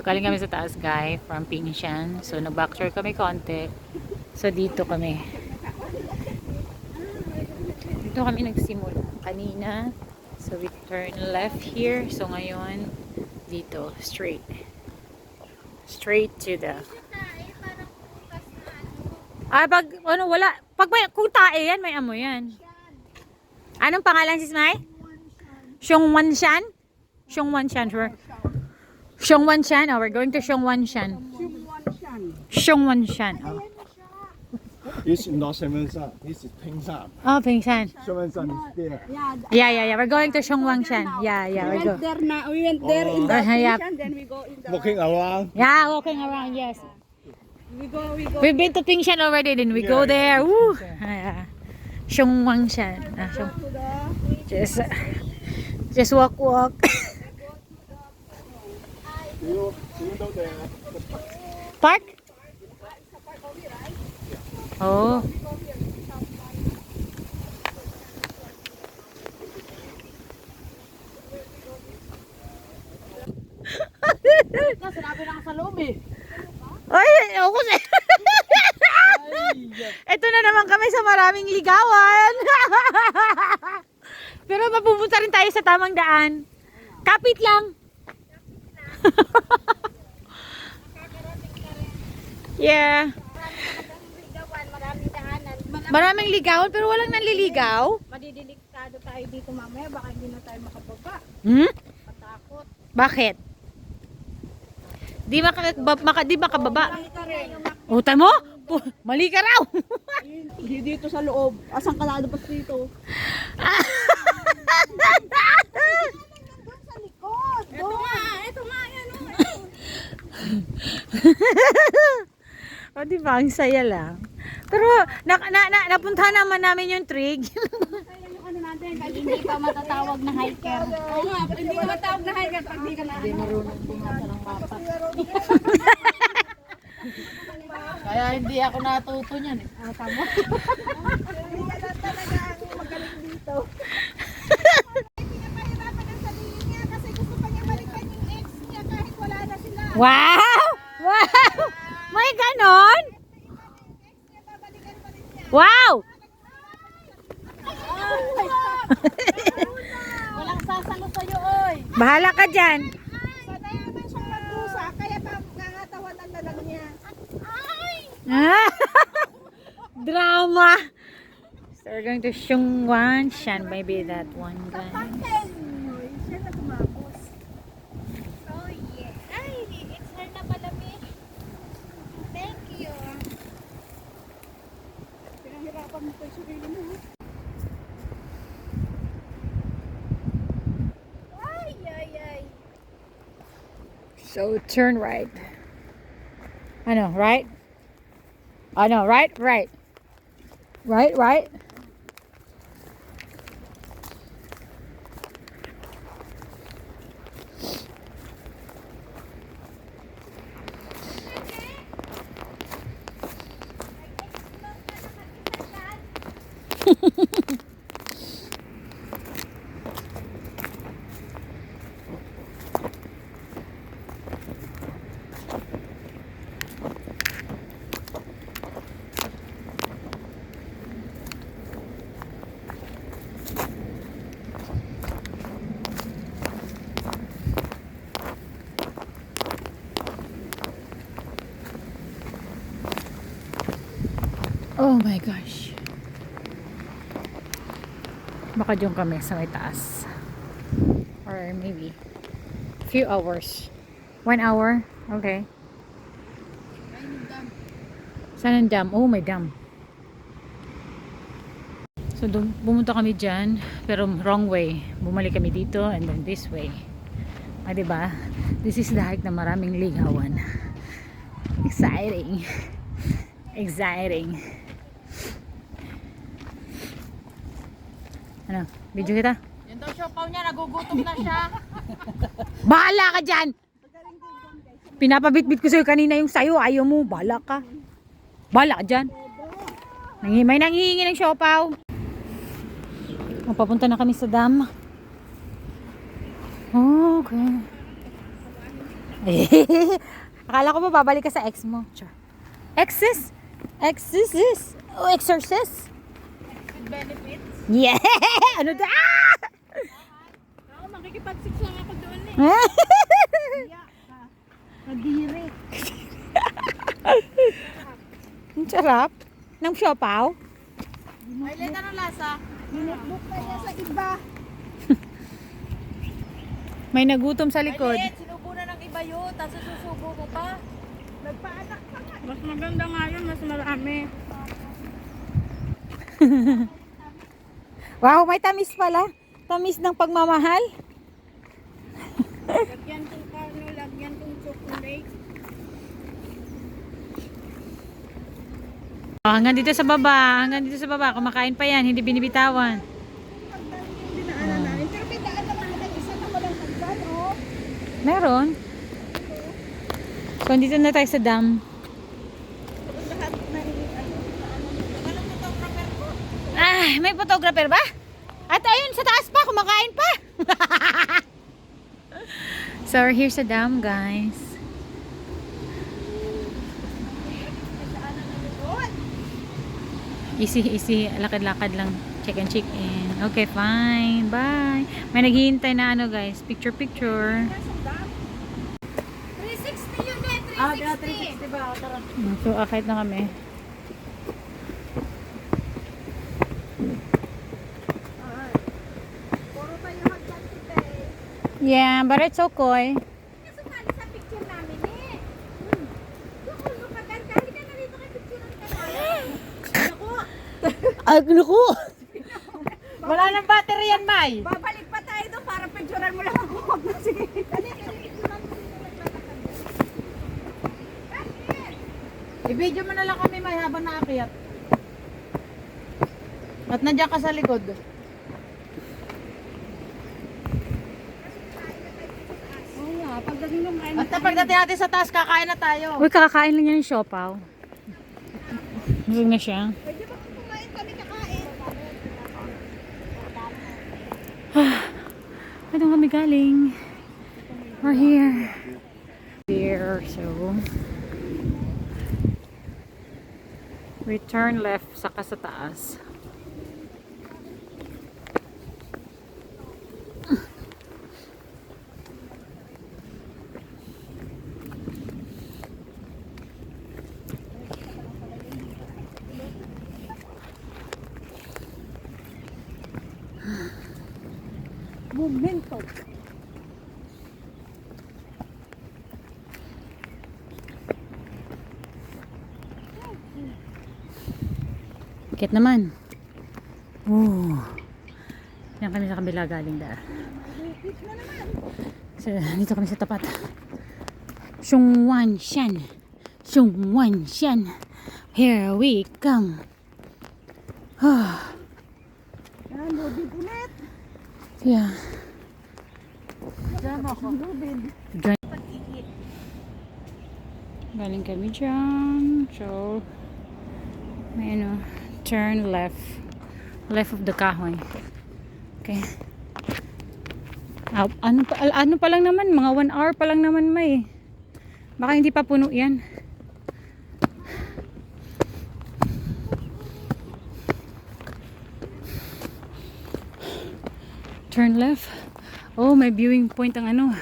So, galing kami sa taas, guys, from Pingshan. So, nag-backtour kami konti. So, dito kami. Dito kami nagsimula kanina. So, we turn left here. So, ngayon, dito, straight. Straight to the... Ah, pag, ano, wala. Pag may, kung tae yan, may amo yan. Anong pangalan, sis Mai? Xiongwanshan? Xiongwanshan, sure. Xiongwanshan. Oh, we're going to Xiongwanshan. Xiongwanshan. Oh. This is not Xiongwanshan. This is Pingshan. Oh, Pingshan. Xiongwanshan is there. Yeah. We're going to Xiongwanshan. Yeah, we go. We went there in the yeah. station, then we go in the... Walking around. Yeah, walking around, yes. We go. We've been to Pingshan already, then we go there. Woo! Xiongwanshan. Just walk. You know the Park? Oh. Sinabi lang sa loob eh. Ay, ako sa... Ito na naman kami sa maraming ligawan. Pero mapupunta rin tayo sa tamang daan. Kapit lang. Yeah. Maraming ligawan pero walang nanliligaw. Madidiliktado tayo dito mamaya, baka hindi na tayo makababa. Patakot. Bakit? Di makababa. Utay mo? Mali ka raw. Hindi dito sa loob. Asang kalado pa dito? Sa likod. Ito nga, yan o. O diba, ang saya lang. Pero napunta naman namin yung trig. Ano natin, kahit hindi ka matatawag na hiker. Oo nga, hindi ka matatawag na hiker pag hindi ka na... Hindi marunong bumasa ng mapa. Kaya hindi ako natuto niyan eh. Tama. Hindi ka lang talaga ang magaling dito. Pinapahirapan ang sarili niya kasi gusto pa niya balikan yung ex niya kahit wala na sila. Wow! Wow! May ganon? Wow! Walang sasalo sa'yo, oy. Bahala ka dyan. Sanay naman siyang magdusa, kaya nangangatawan na lang niya. Drama. So we're going to Xiongwanshan. Maybe that one guy. Siya na tumapos. Oh yeah. Ay, it's her na malamig. Thank you. Pinahirapan mo pa yung sarili mo. Ay, ay, ay. So turn right. I know, right? I know, right? Right. Right? Oh my gosh. Baka dyan kami sa may taas. Or maybe few hours. 1 hour? Okay. Saan ang dam? Oh, may dam. So, bumunta kami dyan. Pero wrong way. Bumalik kami dito and then this way. Ah, diba? This is the hike na maraming ligawan. Exciting. Exciting. Ano? Video kita? Yan daw siopaw niya, nagugutom na siya. Bahala ka dyan! Pinapabitbit ko sa'yo kanina yung sayo. Ayaw mo. Bahala ka. Bahala ka dyan. May nanghihingi ng siopaw. Papunta na kami sa dam. Okay. Akala ko ba babalik ka sa ex mo? Sure. Exes? Exes? Oh, exorcist? Benefits. Yeah! Ano da? Oo, makikipagsik lang ako doon eh. Kadiri. Ang sarap. Ng siopaw. Ay, leta ng lasa. Minutbuk pa niya sa iba. May nagutom sa likod. Sinubo na ng iba yun, tapos susubo ko pa. Nagpaanak pa nga. Mas maganda nga yun, mas marami. Wow, may tamis pala. Tamis ng pagmamahal. Lagyan kong carno, lagyan kong chocolate. Oh, hanggang dito sa baba. Hanggang dito sa baba. Kumakain pa yan. Hindi binibitawan. Dinaanan namin. Pero may daan naman ng isa na walang hagdan, oh. Meron. So, dito na tayo sa dam. Lahat na walang photographer ko. Ah, may photographer ba? At ayun, sa taas pa. Kumakain pa. So, we're here sa dam, guys. Easy, lakad-lakad lang. Check and check in. Okay, fine. Bye. May naghihintay na ano, guys. Picture. 360 yun eh, 360. 360 ba? Tara. So, akit na kami. Puro tayo hagdan today. Yeah, but it's okay. Sumali sa picture namin eh. Doon, lumagan ka. Halika na rito kay picturean ka namin. Agno ko. Wala nang battery yan, May. Babalik pa tayo doon para picturean mo lang ako. Huwag na sige. I-video mo na lang kami may habang naakyat. At nandiyan ka sa likod. Oo nga, pagdating nung kain. At pagdating natin sa taas, kakain na tayo. Uy, kakakain lang yan ng siopaw. Busog na siya. Pwede ba kumain kami kakain? Ito kami galing. We're here. Here, so we turn left saka sa taas. Momento. Bakit naman? Oh. Yan kami sa kabila galing daar. So, dito kami sa tapat. Shungwan Shan. Shungwan Shan. Here we come. Yan, lubid ulit. Yeah. Diyan ako. Lubid. Galing kami dyan. So, may ano, turn left. Left of the kahoy. Okay. Ano pa lang naman, mga 1 hour pa lang naman may. Baka hindi pa puno yan. Turn left. Oh, may viewing point ang ano.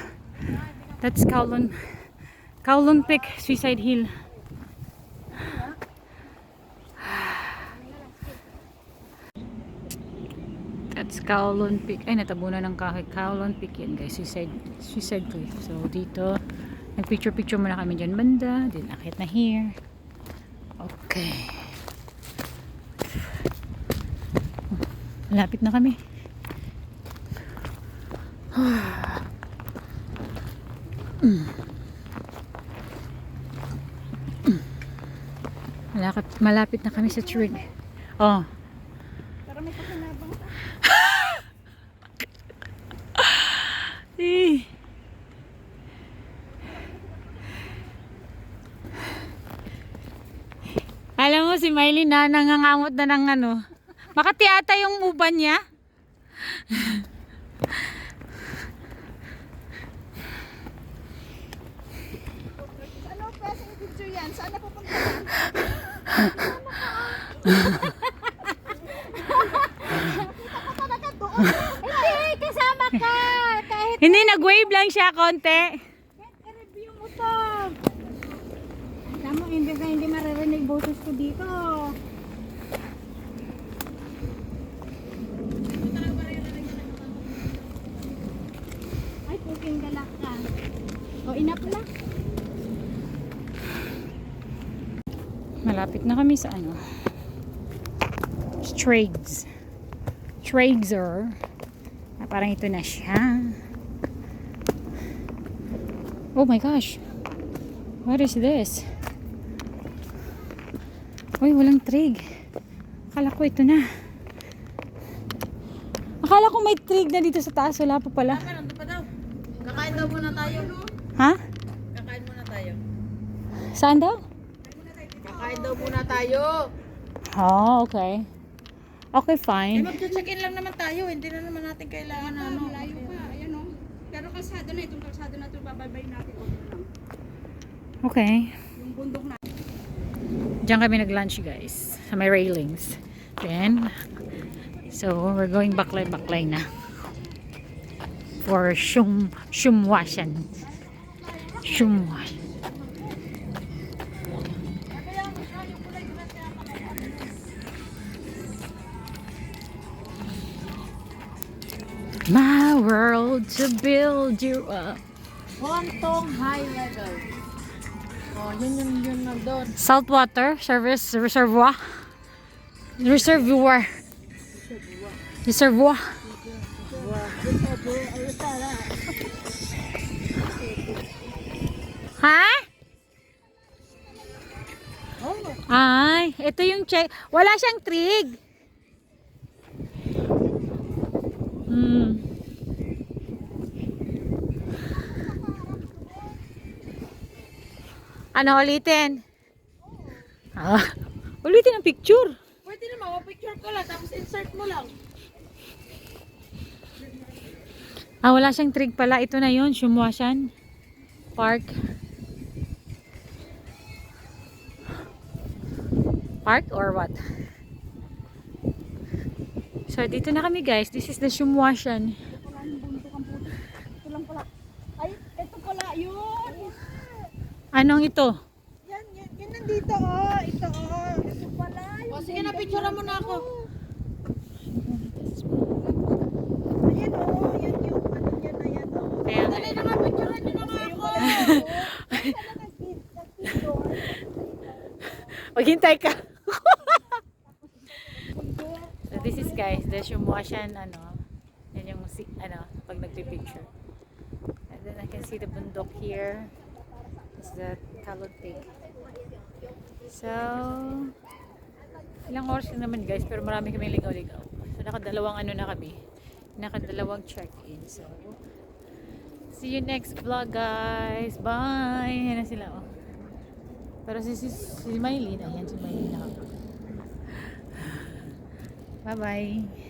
That's Kowloon Peak, Suicide Hill. That's Kowloon Peak. Ay, natabunan ng kahoy. Kowloon Peak yan, guys. Suicide Cliff. So, dito, nag-picture muna kami dyan banda. Then, akit na here. Okay. Malapit na kami. Malapit na kami sa tree. Oh. Para may pakinabang ka. Eh. Alam mo si Miley na nangangamot na ng ano. Makati ata yung uban niya. yan? Saan na pupunta yan? Hindi, kasama ka. Kahit Hindi, nag-wave lang siya konti. I-review mo to. Alam mo, hindi maririnig boses ko dito. Ay, puking galak ka. O, enough na. Malapit na kami sa ano. Traeger. Parang ito na siya. Oh my gosh. What is this? Uy, walang trig. Akala ko ito na. Akala ko may trig na dito sa taas. Wala pa pala. Nandun pa daw. Kakain daw muna tayo. Ha? Kakain muna tayo. Saan daw? Kakain daw muna tayo. Oh, okay. Okay, Eh, fine. mag-check-in lang naman tayo. Hindi na naman natin kailangan na ano. Malayo pa. Ayan o. Pero kalsada na. Itong kalsada na ito, bababay natin. Okay lang. Okay. Yung bundok na. Diyan kami nag-lunch, guys. Sa may railings. Then, so, we're going baklay na. For shumwashan. Shumwash. My world to build you up. Hontong high level. Oh, yun nandun. Saltwater service reservoir. Ha? Ay, ito yung check. Wala siyang trig. Ano ulitin? Ulitin ang picture. Pwede naman, picture ko lang, tapos insert mo lang. Wala siyang trig pala. Ito na yun, Shumwashan Park. Park or what? So, dito na kami, guys. This is the Shumwashan. Wala yung bundok ang puti. Ito lang pala. Ay, ito pala yun. Anong ito? Yan nandito oh. Ito oh. Ito pala. O, sige na, picturean mo na ako. Ayan oh. Yan yung ano yan na yan oh. Kaya, Dali na nga, picturean nyo na nga ako. maghintay ka. So, this is, guys, the Shumwashan, yan yung, pag nagpipicture. And then I can see the bundok here. Is the Talon Pig. So, ilang oras lang naman, guys, pero marami kami ligaw-ligaw. So, nakadalawang check-in. So, see you next vlog, guys. Bye! Yan na sila, oh. Pero si Maylin, ayan si Maylin na. Bye-bye!